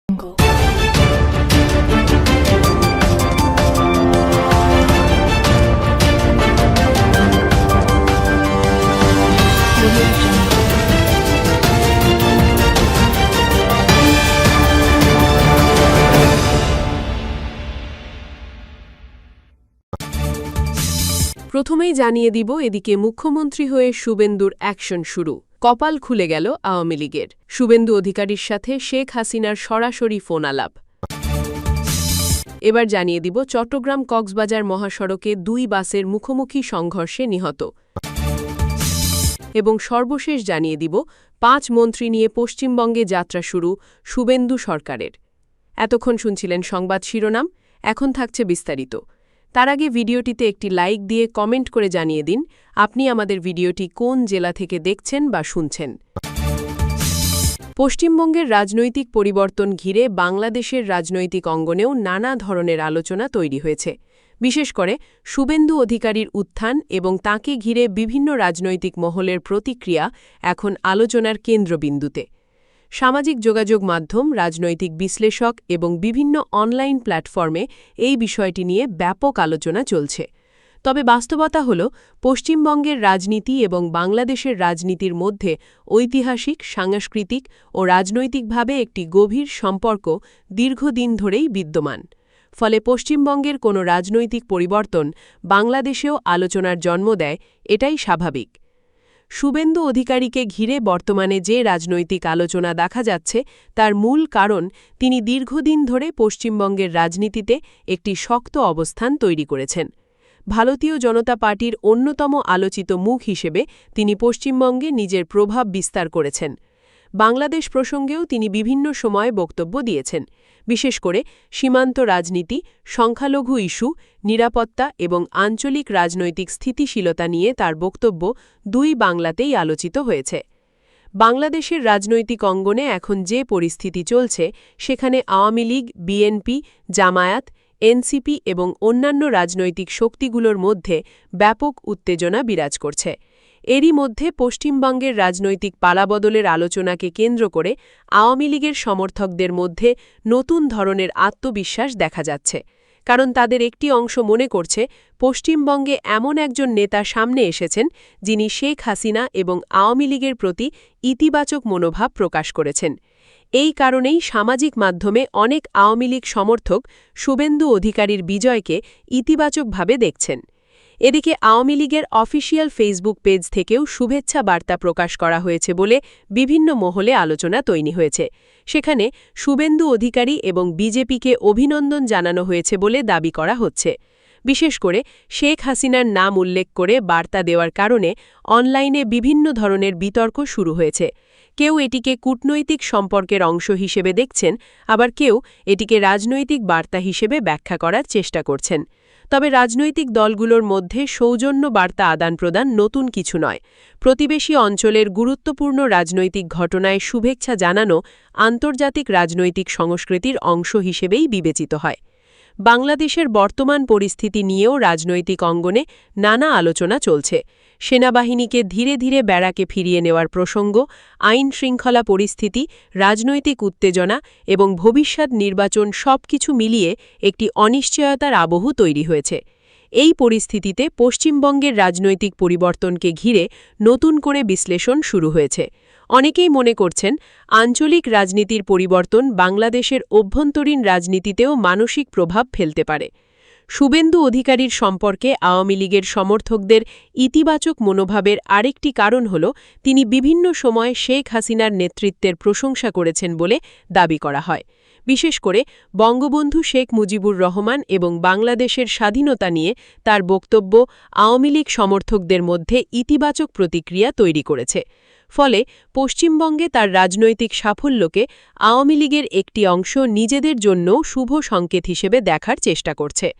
Jungle. Audio Jungle. প্রথমেই জানিয়ে দিব এদিকে মুখ্যমন্ত্রী হয়ে শুভেন্দুর অ্যাকশন শুরু। কপাল খুলে গেল আওয়ামী লীগের। শুভেন্দু অধিকারীর সাথে শেখ হাসিনার সরাসরি ফোন আলাপ। এবার জানিয়ে দিব চট্টগ্রাম কক্সবাজার মহাসড়কে ২ বাসের মুখোমুখি সংঘর্ষে নিহত। এবং সর্বশেষ জানিয়ে দিব ৫ মন্ত্রী নিয়ে পশ্চিমবঙ্গে যাত্রা শুরু শুভেন্দু সরকারের। এতক্ষণ শুনছিলেন সংবাদ শিরোনাম, এখন থাকছে বিস্তারিত। তার আগে ভিডিওটিতে একটি লাইক দিয়ে কমেন্ট করে জানিয়ে দিন আপনি আমাদের ভিডিওটি কোন জেলা থেকে দেখছেন বা শুনছেন। পশ্চিমবঙ্গের রাজনৈতিক পরিবর্তন ঘিরে বাংলাদেশের রাজনৈতিক অঙ্গনেও নানা ধরনের আলোচনা তৈরি হয়েছে। বিশেষ করে শুভেন্দু অধিকারীর উত্থান এবং তাঁকে ঘিরে বিভিন্ন রাজনৈতিক মহলের প্রতিক্রিয়া এখন আলোচনার কেন্দ্রবিন্দুতে। সামাজিক যোগাযোগ মাধ্যম, রাজনৈতিক বিশ্লেষক এবং বিভিন্ন অনলাইন প্ল্যাটফর্মে এই বিষয়টি নিয়ে ব্যাপক আলোচনা চলছে। তবে বাস্তবতা হল পশ্চিমবঙ্গের রাজনীতি এবং বাংলাদেশের রাজনীতির মধ্যে ঐতিহাসিক, সাংস্কৃতিক ও রাজনৈতিকভাবে একটি গভীর সম্পর্ক দীর্ঘদিন ধরেই বিদ্যমান। ফলে পশ্চিমবঙ্গের কোনো রাজনৈতিক পরিবর্তন বাংলাদেশেও আলোচনার জন্ম দেয়, এটাই স্বাভাবিক। শুভেন্দু অধিকারীকে ঘিরে বর্তমানে যে রাজনৈতিক আলোচনা দেখা যাচ্ছে তার মূল কারণ তিনি দীর্ঘদিন ধরে পশ্চিমবঙ্গের রাজনীতিতে একটি শক্ত অবস্থান তৈরি করেছেন। ভারতীয় জনতা পার্টির অন্যতম আলোচিত মুখ হিসেবে তিনি পশ্চিমবঙ্গে নিজের প্রভাব বিস্তার করেছেন। বাংলাদেশ প্রসঙ্গেও তিনি বিভিন্ন সময়ে বক্তব্য দিয়েছেন। বিশেষ করে সীমান্ত রাজনীতি, সংখ্যালঘু ইস্যু, নিরাপত্তা এবং আঞ্চলিক রাজনৈতিক স্থিতিশীলতা নিয়ে তার বক্তব্য দুই বাংলাতেই আলোচিত হয়েছে। বাংলাদেশের রাজনৈতিক অঙ্গনে এখন যে পরিস্থিতি চলছে সেখানে আওয়ামী লীগ, বিএনপি, জামায়াত, এনসিপি এবং অন্যান্য রাজনৈতিক শক্তিগুলোর মধ্যে ব্যাপক উত্তেজনা বিরাজ করছে। এরই মধ্যে পশ্চিমবঙ্গের রাজনৈতিক পালাবদলের আলোচনাকে কেন্দ্র করে আওয়ামী লীগের সমর্থকদের মধ্যে নতুন ধরনের আত্মবিশ্বাস দেখা যাচ্ছে। কারণ তাদের একটি অংশ মনে করছে পশ্চিমবঙ্গে এমন একজন নেতা সামনে এসেছেন যিনি শেখ হাসিনা এবং আওয়ামী লীগের প্রতি ইতিবাচক মনোভাব প্রকাশ করেছেন। এই কারণেই সামাজিক মাধ্যমে অনেক আওয়ামী লীগ সমর্থক শুভেন্দু অধিকারীর বিজয়কে ইতিবাচকভাবে দেখছেন। এদিকে আওয়ামী লীগের অফিসিয়াল ফেসবুক পেজ থেকেও শুভেচ্ছা বার্তা প্রকাশ করা হয়েছে বলে বিভিন্ন মহলে আলোচনা তৈরি হয়েছে। সেখানে শুভেন্দু অধিকারী এবং বিজেপিকে অভিনন্দন জানানো হয়েছে বলে দাবি করা হচ্ছে। বিশেষ করে শেখ হাসিনার নাম উল্লেখ করে বার্তা দেওয়ার কারণে অনলাইনে বিভিন্ন ধরনের বিতর্ক শুরু হয়েছে। কেউ এটিকে কূটনৈতিক সম্পর্কের অংশ হিসেবে দেখছেন, আবার কেউ এটিকে রাজনৈতিক বার্তা হিসেবে ব্যাখ্যা করার চেষ্টা করছেন। তবে রাজনৈতিক দলগুলোর মধ্যে সৌজন্য বার্তা আদান-প্রদান নতুন কিছু নয়। প্রতিবেশী অঞ্চলের গুরুত্বপূর্ণ রাজনৈতিক ঘটনায় শুভেচ্ছা জানানো আন্তর্জাতিক রাজনৈতিক সংস্কৃতির অংশ হিসেবেই বিবেচিত হয়। বাংলাদেশের বর্তমান পরিস্থিতি নিয়েও রাজনৈতিক অঙ্গনে নানা আলোচনা চলছে। সেনাবাহিনীকে ধীরে ধীরে ব্যারাকে ফিরিয়ে নেওয়ার প্রসঙ্গ, আইন-শৃঙ্খলা পরিস্থিতি, রাজনৈতিক উত্তেজনা এবং ভবিষ্যৎ নির্বাচন সবকিছু মিলিয়ে একটি অনিশ্চয়তার আবহ তৈরি হয়েছে। এই পরিস্থিতিতে পশ্চিমবঙ্গের রাজনৈতিক পরিবর্তনকে ঘিরে নতুন করে বিশ্লেষণ শুরু হয়েছে। অনেকেই মনে করছেন আঞ্চলিক রাজনীতির পরিবর্তন বাংলাদেশের অভ্যন্তরীণ রাজনীতিতেও মানসিক প্রভাব ফেলতে পারে। শুভেন্দু অধিকারীর সম্পর্কে আওয়ামী লীগের সমর্থকদের ইতিবাচক মনোভাবের আরেকটি কারণ হল তিনি বিভিন্ন সময় শেখ হাসিনার নেতৃত্বের প্রশংসা করেছেন বলে দাবি করা হয়। বিশেষ করে বঙ্গবন্ধু শেখ মুজিবুর রহমান এবং বাংলাদেশের স্বাধীনতা নিয়ে তার বক্তব্য আওয়ামী লীগ সমর্থকদের মধ্যে ইতিবাচক প্রতিক্রিয়া তৈরি করেছে। ফলে পশ্চিমবঙ্গে তার রাজনৈতিক সাফল্যকে আওয়ামী লীগের একটি অংশ নিজেদের জন্য শুভ সংকেত হিসেবে দেখার চেষ্টা করছে।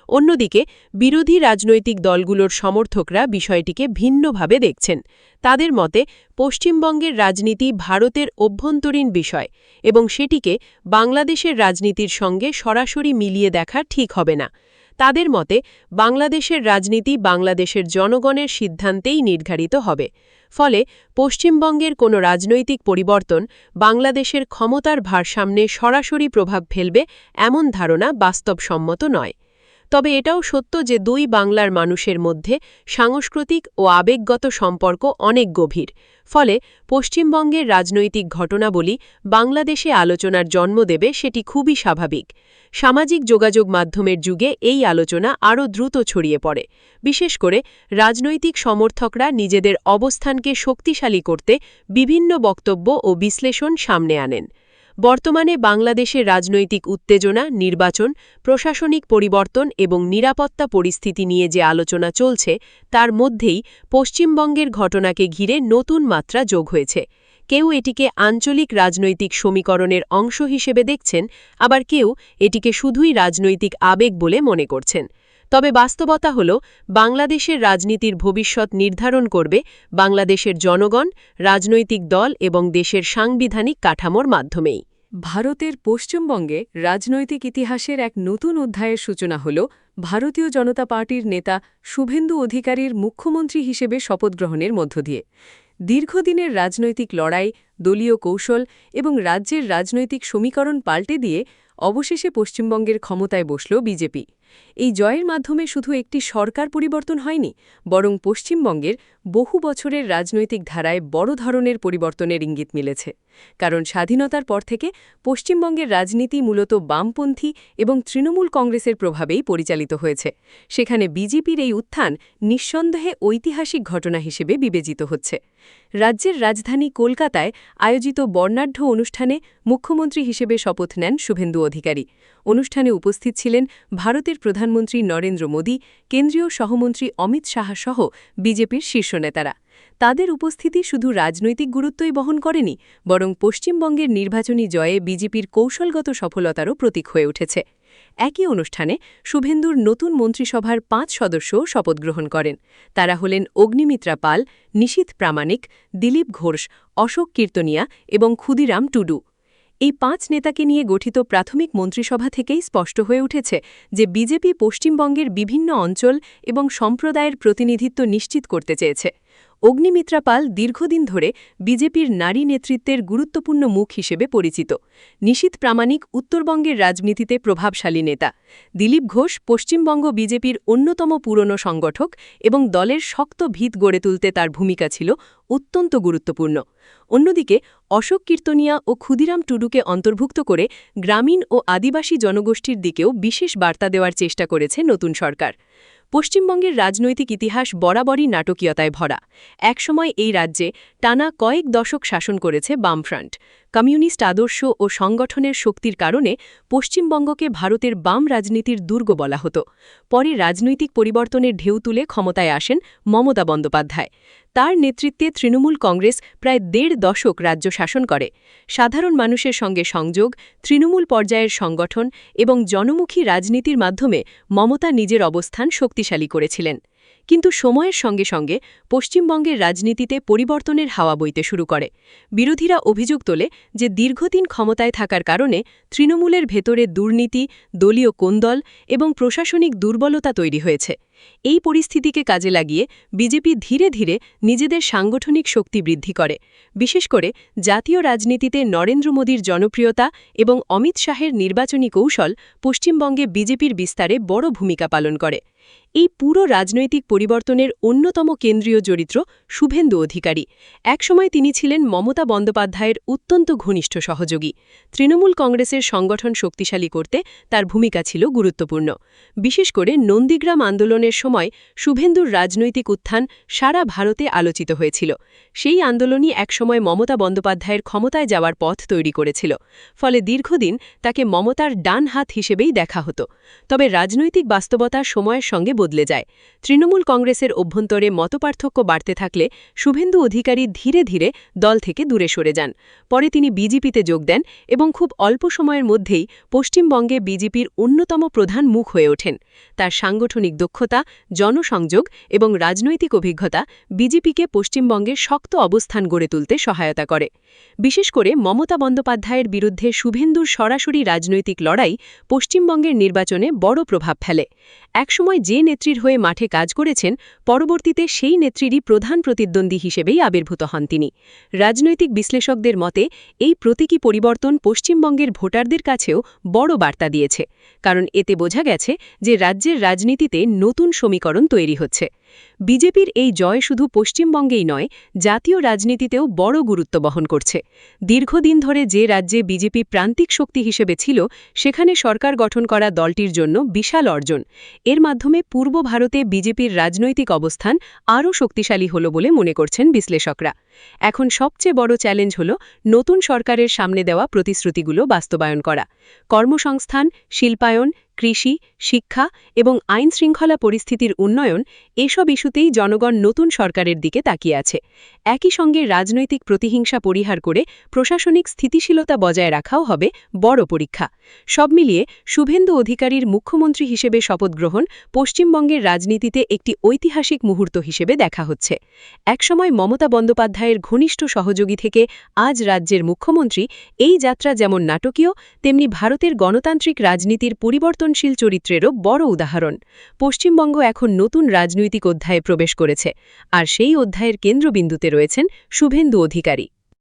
অন্যদিকে বিরোধী রাজনৈতিক দলগুলোর সমর্থকরা বিষয়টিকে ভিন্নভাবে দেখছেন। তাদের মতে পশ্চিমবঙ্গের রাজনীতি ভারতের অভ্যন্তরীণ বিষয় এবং সেটিকে বাংলাদেশের রাজনীতির সঙ্গে সরাসরি মিলিয়ে দেখা ঠিক হবে না। তাদের মতে বাংলাদেশের রাজনীতি বাংলাদেশের জনগণের সিদ্ধান্তেই নির্ধারিত হবে। ফলে পশ্চিমবঙ্গের কোনো রাজনৈতিক পরিবর্তন বাংলাদেশের ক্ষমতার ভারসাম্যে সরাসরি প্রভাব ফেলবে এমন ধারণা বাস্তবসম্মত নয়। তবে এটাও সত্য যে দুই বাংলার মানুষের মধ্যে সাংস্কৃতিক ও আবেগগত সম্পর্ক অনেক গভীর। ফলে পশ্চিমবঙ্গের রাজনৈতিক ঘটনাবলী বাংলাদেশে আলোচনার জন্ম দেবে সেটি খুবই স্বাভাবিক। সামাজিক যোগাযোগ মাধ্যমের যুগে এই আলোচনা আরও দ্রুত ছড়িয়ে পড়ে। বিশেষ করে রাজনৈতিক সমর্থকরা নিজেদের অবস্থানকে শক্তিশালী করতে বিভিন্ন বক্তব্য ও বিশ্লেষণ সামনে আনেন। বর্তমানে বাংলাদেশের রাজনৈতিক উত্তেজনা, নির্বাচন, প্রশাসনিক পরিবর্তন এবং নিরাপত্তা পরিস্থিতি নিয়ে যে আলোচনা চলছে, তার মধ্যেই পশ্চিমবঙ্গের ঘটনাকে ঘিরে নতুন মাত্রা যোগ হয়েছে। কেউ এটিকে আঞ্চলিক রাজনৈতিক সমীকরণের অংশ হিসেবে দেখছেন, আবার কেউ এটিকে শুধুই রাজনৈতিক আবেগ বলে মনে করছেন। তবে বাস্তবতা হল, বাংলাদেশের রাজনীতির ভবিষ্যৎ নির্ধারণ করবে বাংলাদেশের জনগণ, রাজনৈতিক দল এবং দেশের সাংবিধানিক কাঠামোর মাধ্যমেই। ভারতের পশ্চিমবঙ্গে রাজনৈতিক ইতিহাসের এক নতুন অধ্যায়ের সূচনা হল ভারতীয় জনতা পার্টির নেতা শুভেন্দু অধিকারীর মুখ্যমন্ত্রী হিসেবে শপথগ্রহণের মধ্য দিয়ে। দীর্ঘদিনের রাজনৈতিক লড়াই, দলীয় কৌশল এবং রাজ্যের রাজনৈতিক সমীকরণ পাল্টে দিয়ে অবশেষে পশ্চিমবঙ্গের ক্ষমতায় বসল বিজেপি। এই জয়ের মাধ্যমে শুধু একটি সরকার পরিবর্তন হয়নি, বরং পশ্চিমবঙ্গের বহু বছরের রাজনৈতিক ধারায় বড় ধরনের পরিবর্তনের ইঙ্গিত মিলেছে। কারণ স্বাধীনতার পর থেকে পশ্চিমবঙ্গের রাজনীতি মূলত বামপন্থী এবং তৃণমূল কংগ্রেসের প্রভাবেই পরিচালিত হয়েছে। সেখানে বিজেপির এই উত্থান নিঃসন্দেহে ঐতিহাসিক ঘটনা হিসেবে বিবেচিত হচ্ছে। রাজ্যের রাজধানী কলকাতায় আয়োজিত বর্ণাঢ্য অনুষ্ঠানে মুখ্যমন্ত্রী হিসেবে শপথ নেন শুভেন্দু অধিকারী। অনুষ্ঠানে উপস্থিত ছিলেন ভারতের প্রধানমন্ত্রী নরেন্দ্র মোদী, কেন্দ্রীয় সহমন্ত্রী অমিত শাহ সহ বিজেপির শীর্ষ নেতারা। তাদের উপস্থিতি শুধু রাজনৈতিক গুরুত্বই বহন করেনি, বরং পশ্চিমবঙ্গের নির্বাচনী জয়ে বিজেপির কৌশলগত সফলতারও প্রতীক হয়ে উঠেছে। একই অনুষ্ঠানে শুভেন্দুর নতুন মন্ত্রিসভার 5 সদস্যও শপথ গ্রহণ করেন। তারা হলেন অগ্নিমিত্রা পাল, নিশীথ প্রামাণিক, দিলীপ ঘোষ, অশোক কীর্তনিয়া এবং ক্ষুদিরাম টুডু। এই 5 নেতাকে নিয়ে গঠিত প্রাথমিক মন্ত্রিসভা থেকেই স্পষ্ট হয়ে উঠেছে যে বিজেপি পশ্চিমবঙ্গের বিভিন্ন অঞ্চল এবং সম্প্রদায়ের প্রতিনিধিত্ব নিশ্চিত করতে চেয়েছে। অগ্নিমিত্রা পাল দীর্ঘদিন ধরে বিজেপির নারী নেতৃত্বের গুরুত্বপূর্ণ মুখ হিসেবে পরিচিত। নিশীথ প্রামাণিক উত্তরবঙ্গের রাজনীতিতে প্রভাবশালী নেতা। দিলীপ ঘোষ পশ্চিমবঙ্গ বিজেপির অন্যতম পুরনো সংগঠক এবং দলের শক্ত ভিত গড়ে তুলতে তার ভূমিকা ছিল অত্যন্ত গুরুত্বপূর্ণ। অন্যদিকে অশোক কীর্তনিয়া ও ক্ষুদিরাম টুডুকে অন্তর্ভুক্ত করে গ্রামীণ ও আদিবাসী জনগোষ্ঠীর দিকেও বিশেষ বার্তা দেওয়ার চেষ্টা করেছে নতুন সরকার। পশ্চিমবঙ্গের রাজনৈতিক ইতিহাস বরাবরই নাটকীয়তায় ভরা। একসময় এই রাজ্যে টানা কয়েক দশক শাসন করেছে বামফ্রন্ট। কমিউনিস্ট আদর্শ ও সংগঠনের শক্তির কারণে পশ্চিমবঙ্গকে ভারতের বাম রাজনীতির দুর্গ বলা হতো। পরে রাজনৈতিক পরিবর্তনের ঢেউ তুলে ক্ষমতায় আসেন মমতা বন্দ্যোপাধ্যায়। তার নেতৃত্বে তৃণমূল কংগ্রেস প্রায় 1.5 দশক রাজ্য শাসন করে। সাধারণ মানুষের সঙ্গে সংযোগ, তৃণমূল পর্যায়ের সংগঠন এবং জনমুখী রাজনীতির মাধ্যমে মমতা নিজের অবস্থান শক্তিশালী করেছিলেন। কিন্তু সময়ের সঙ্গে সঙ্গে পশ্চিমবঙ্গের রাজনীতিতে পরিবর্তনের হাওয়া বইতে শুরু করে। বিরোধীরা অভিযোগ তোলে যে দীর্ঘদিন ক্ষমতায় থাকার কারণে তৃণমূলের ভেতরে দুর্নীতি, দলীয় কোন্দল এবং প্রশাসনিক দুর্বলতা তৈরি হয়েছে। এই পরিস্থিতিকে কাজে লাগিয়ে বিজেপি ধীরে ধীরে নিজেদের সাংগঠনিক শক্তি বৃদ্ধি করে। বিশেষ করে জাতীয় রাজনীতিতে নরেন্দ্র মোদীর জনপ্রিয়তা এবং অমিত শাহের নির্বাচনী কৌশল পশ্চিমবঙ্গে বিজেপির বিস্তারে বড় ভূমিকা পালন করে। এই পুরো রাজনৈতিক পরিবর্তনের অন্যতম কেন্দ্রীয় চরিত্র শুভেন্দু অধিকারী। একসময় তিনি ছিলেন মমতা বন্দ্যোপাধ্যায়ের অত্যন্ত ঘনিষ্ঠ সহযোগী। তৃণমূল কংগ্রেসের সংগঠন শক্তিশালী করতে তার ভূমিকা ছিল গুরুত্বপূর্ণ। বিশেষ করে নন্দীগ্রাম আন্দোলনের সময় শুভেন্দুর রাজনৈতিক উত্থান সারা ভারতে আলোচিত হয়েছিল। সেই আন্দোলনই একসময় মমতা বন্দ্যোপাধ্যায়ের ক্ষমতায় যাওয়ার পথ তৈরি করেছিল। ফলে দীর্ঘদিন তাকে মমতার ডান হাত হিসেবেই দেখা হতো। তবে রাজনৈতিক বাস্তবতা সময়ের সঙ্গে বদলে যায়। তৃণমূল কংগ্রেসের অভ্যন্তরে মতপার্থক্য বাড়তে থাকলে শুভেন্দু অধিকারী ধীরে ধীরে দল থেকে দূরে সরে যান। পরে তিনি বিজেপিতে যোগ দেন এবং খুব অল্প সময়ের মধ্যেই পশ্চিমবঙ্গে বিজেপির অন্যতম প্রধান মুখ হয়ে ওঠেন। তার সাংগঠনিক দক্ষতা দক্ষতা জনসংযোগ এবং রাজনৈতিক অভিজ্ঞতা বিজেপিকে পশ্চিমবঙ্গের শক্ত অবস্থান গড়ে তুলতে সহায়তা করে বিশেষ করে মমতা বন্দ্যোপাধ্যায়ের বিরুদ্ধে শুভেন্দুর সরাসরি রাজনৈতিক লড়াই পশ্চিমবঙ্গের নির্বাচনে বড় প্রভাব ফেলে একসময় যে নেত্রীর হয়ে মাঠে কাজ করেছেন পরবর্তীতে সেই নেত্রীরই প্রধান প্রতিদ্বন্দ্বী হিসেবেই আবির্ভূত হন তিনি রাজনৈতিক বিশ্লেষকদের মতে এই প্রতীকী পরিবর্তন পশ্চিমবঙ্গের ভোটারদের কাছেও বড় বার্তা দিয়েছে কারণ এতে বোঝা গেছে যে রাজ্যের রাজনীতিতে নতুন সমীকরণ তৈরি হচ্ছে বিজেপির এই জয় শুধু পশ্চিমবঙ্গেই নয় জাতীয় রাজনীতিতেও বড় গুরুত্ব বহন করছে দীর্ঘদিন ধরে যে রাজ্যে বিজেপি প্রান্তিক শক্তি হিসেবে ছিল সেখানে সরকার গঠন করা দলটির জন্য বিশাল অর্জন এর মাধ্যমে পূর্ব ভারতে বিজেপির রাজনৈতিক অবস্থান আরও শক্তিশালী হল বলে মনে করছেন বিশ্লেষকরা এখন সবচেয়ে বড় চ্যালেঞ্জ হল নতুন সরকারের সামনে দেওয়া প্রতিশ্রুতিগুলো বাস্তবায়ন করা কর্মসংস্থান শিল্পায়ন কৃষি শিক্ষা এবং আইনশৃঙ্খলা পরিস্থিতির উন্নয়ন এসব ইস্যুতেই জনগণ নতুন সরকারের দিকে তাকিয়ে আছে একই সঙ্গে রাজনৈতিক প্রতিহিংসা পরিহার করে প্রশাসনিক স্থিতিশীলতা বজায় রাখাও হবে বড় পরীক্ষা সব মিলিয়ে শুভেন্দু অধিকারীর মুখ্যমন্ত্রী হিসেবে শপথ গ্রহণ পশ্চিমবঙ্গের রাজনীতিতে একটি ঐতিহাসিক মুহূর্ত হিসেবে দেখা হচ্ছে একসময় মমতা বন্দ্যোপাধ্যায়ের ঘনিষ্ঠ সহযোগী থেকে আজ রাজ্যের মুখ্যমন্ত্রী এই যাত্রা যেমন নাটকীয় তেমনি ভারতের গণতান্ত্রিক রাজনীতির পরিবর্তনশীল চরিত্রেরও বড় উদাহরণ পশ্চিমবঙ্গ এখন নতুন রাজনৈতিক অধ্যায়ে প্রবেশ করেছে আর সেই অধ্যায়ের কেন্দ্রবিন্দুতে রয়েছেন শুভেন্দু অধিকারী